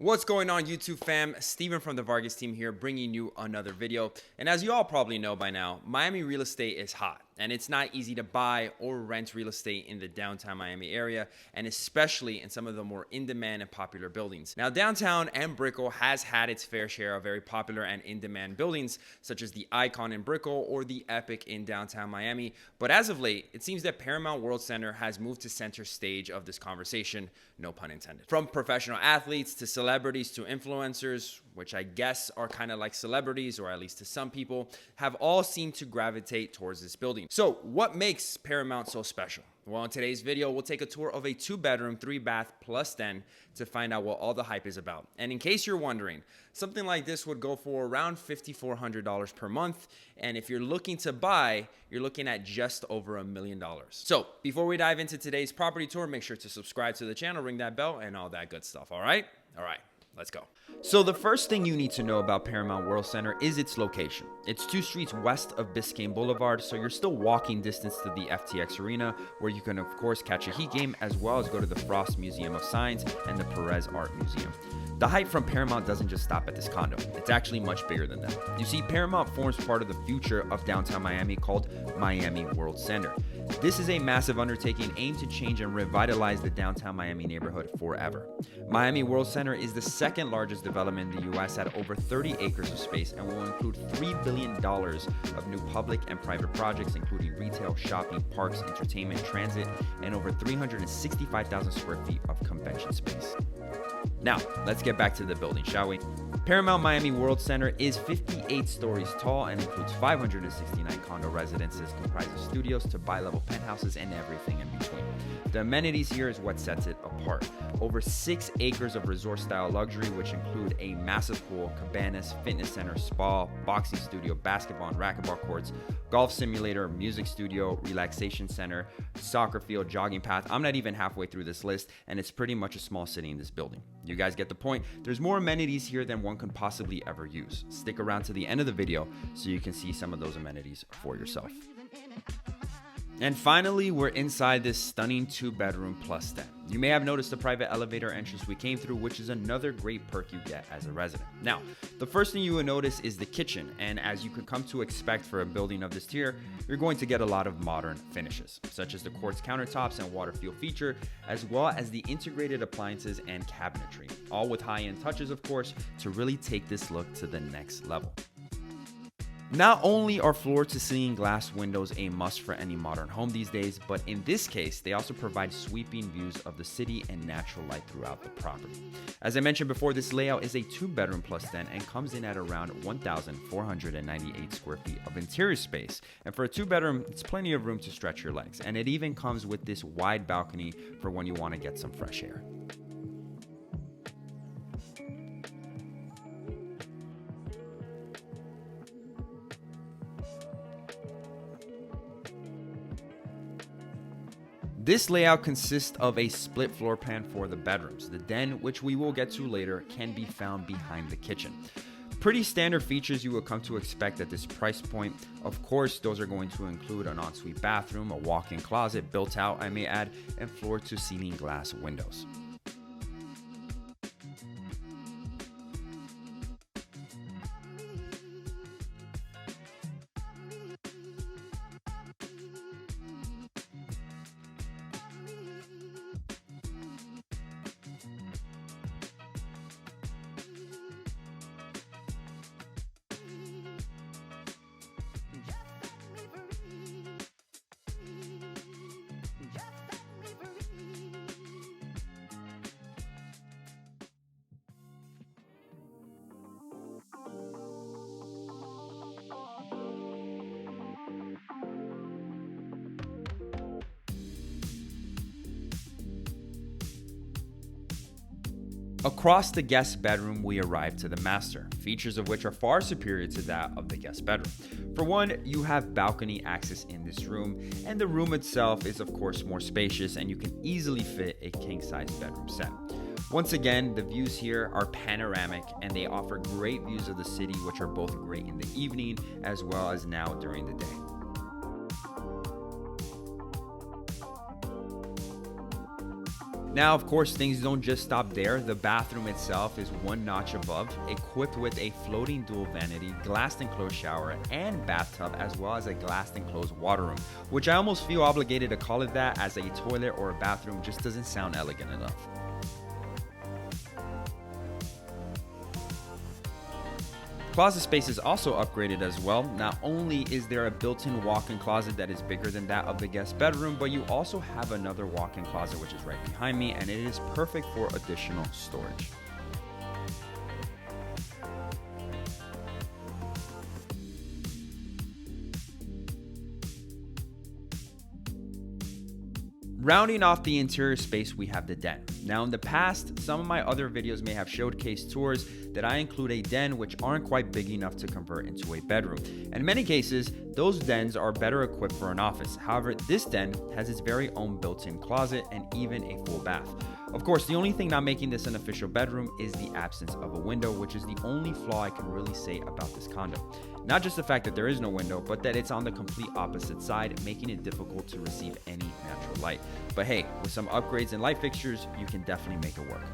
What's going on, YouTube fam? Steven from the Vargas team here, bringing you another video. And as you all probably know by now, Miami real estate is hot, and it's not easy to buy or rent real estate in the downtown Miami area, and especially in some of the more in-demand and popular buildings. Now, downtown and Brickell has had its fair share of very popular and in-demand buildings, such as the Icon in Brickell or the Epic in downtown Miami. But as of late, it seems that Paramount World Center has moved to center stage of this conversation, no pun intended. From professional athletes to celebrities to influencers, which I guess are kind of like celebrities, or at least to some people, have all seemed to gravitate towards this building. So what makes Paramount so special? Well, in today's video, we'll take a tour of a 2-bedroom, 3-bath plus den to find out what all the hype is about. And in case you're wondering, something like this would go for around $5,400 per month. And if you're looking to buy, you're looking at just over $1 million. So before we dive into today's property tour, make sure to subscribe to the channel, ring that bell, and all that good stuff. All right, let's go. So the first thing you need to know about Paramount World Center is its location. It's 2 streets west of Biscayne Boulevard, so you're still walking distance to the FTX Arena, where you can of course catch a Heat game, as well as go to the Frost Museum of Science and the Perez Art Museum. The hype from Paramount doesn't just stop at this condo. It's actually much bigger than that. You see, Paramount forms part of the future of downtown Miami called Miami World Center. This is a massive undertaking aimed to change and revitalize the downtown Miami neighborhood forever. Miami World Center is the second largest development in the US at over 30 acres of space, and will include $3 billion of new public and private projects, including retail, shopping, parks, entertainment, transit, and over 365,000 square feet of convention space. Now, let's get back to the building, shall we? Paramount Miami World Center is 58 stories tall and includes 569 condo residences comprised of studios to bi-level penthouses and everything in between. The amenities here is what sets it apart. Over 6 acres of resort-style luxury, which include a massive pool, cabanas, fitness center, spa, boxing studio, basketball and racquetball courts, golf simulator, music studio, relaxation center, soccer field, jogging path. I'm not even halfway through this list, and it's pretty much a small city in this building. You guys get the point. There's more amenities here than one could possibly ever use. Stick around to the end of the video so you can see some of those amenities for yourself. And finally, we're inside this stunning 2-bedroom plus den. You may have noticed the private elevator entrance we came through, which is another great perk you get as a resident. Now, the first thing you will notice is the kitchen, and as you could come to expect for a building of this tier, you're going to get a lot of modern finishes, such as the quartz countertops and water feel feature, as well as the integrated appliances and cabinetry, all with high-end touches, of course, to really take this look to the next level. Not only are floor-to-ceiling glass windows a must for any modern home these days, but in this case, they also provide sweeping views of the city and natural light throughout the property. As I mentioned before, this layout is a 2-bedroom plus den and comes in at around 1,498 square feet of interior space. And for a 2-bedroom, it's plenty of room to stretch your legs. And it even comes with this wide balcony for when you want to get some fresh air. This layout consists of a split floor plan for the bedrooms. The den, which we will get to later, can be found behind the kitchen. Pretty standard features you will come to expect at this price point. Of course, those are going to include an ensuite bathroom, a walk-in closet built out, I may add, and floor-to-ceiling glass windows. Across the guest bedroom, we arrive to the master, features of which are far superior to that of the guest bedroom. For one, you have balcony access in this room, and the room itself is of course more spacious, and you can easily fit a king-size bedroom set. Once again, the views here are panoramic, and they offer great views of the city, which are both great in the evening as well as now during the day. Now, of course, things don't just stop there. The bathroom itself is one notch above, equipped with a floating dual vanity, glassed enclosed shower, and bathtub, as well as a glassed enclosed water room, which I almost feel obligated to call it that, as a toilet or a bathroom just doesn't sound elegant enough. Closet space is also upgraded as well. Not only is there a built-in walk-in closet that is bigger than that of the guest bedroom, but you also have another walk-in closet which is right behind me, and it is perfect for additional storage. Rounding off the interior space, we have the den. Now, in the past, some of my other videos may have showcased tours that I include a den which aren't quite big enough to convert into a bedroom. And in many cases, those dens are better equipped for an office. However, this den has its very own built-in closet and even a full bath. Of course, the only thing not making this an official bedroom is the absence of a window, which is the only flaw I can really say about this condo. Not just the fact that there is no window, but that it's on the complete opposite side, making it difficult to receive any natural light. But hey, with some upgrades and light fixtures, you can definitely make it work.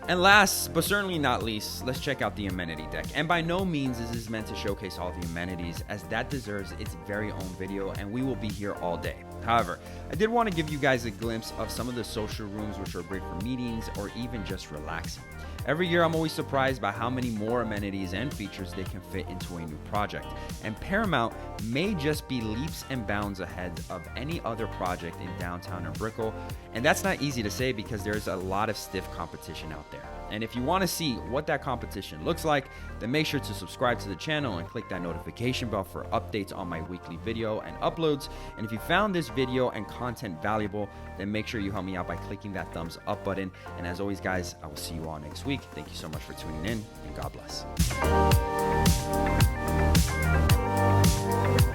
And last, but certainly not least, let's check out the amenity deck. And by no means is this meant to showcase all the amenities, as that deserves its very own video, and we will be here all day. However, I did want to give you guys a glimpse of some of the social rooms which are great for meetings or even just relaxing. Every year, I'm always surprised by how many more amenities and features they can fit into a new project. And Paramount may just be leaps and bounds ahead of any other project in downtown or Brickell. And that's not easy to say because there's a lot of stiff competition out there. And if you want to see what that competition looks like, then make sure to subscribe to the channel and click that notification bell for updates on my weekly video and uploads. And if you found this video and content valuable, then make sure you help me out by clicking that thumbs up button. And as always, guys, I will see you all next week. Thank you so much for tuning in, and God bless.